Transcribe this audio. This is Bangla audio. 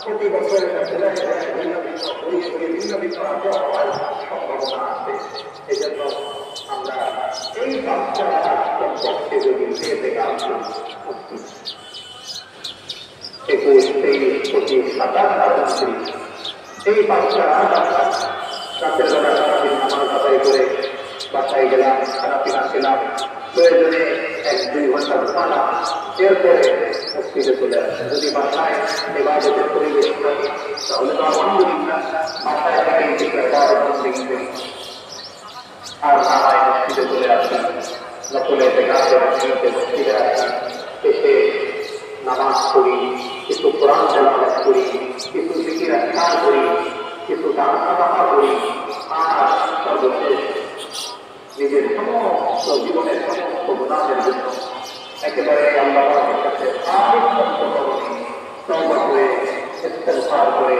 প্রতি বছর ভিন্ন আগ্রহ হওয়ার সম্ভাবনা আছে। এই জন্য আমরা এই বাচ্চারা কমপক্ষে যদি পেতে আসুন 21, 23, 25, 27, 29 এই বাচ্চারা রাতের বেলা সারাদিন নামাজ আদায় করে বাসায় গেলাম, খারাপিনা খেলাম, প্রয়োজনে 1-2 ঘন্টা ঘুমালাম, এরপরে মসজিদে চলে আসে। যদি বাসায় ইবাদতের পরিবেশ থাকে তাহলে তো আলহামদুলিল্লাহ বাসায় থেকে আর নামায় মসজিদে চলে আসি, নকলে গাছের মসজিদে আসি, এসে নামাজ পড়ি, কিছু কোরআন তেলাওয়াত করি, কিছু জিকির আজকার করি, কিছু দান সাদাকা করি, আর সর্বশেষ নিজের সমস্ত জীবনের সমস্ত গুনাহের জন্য একেবারে আল্লাহর কাছে তওবা করে ইস্তেগফার করে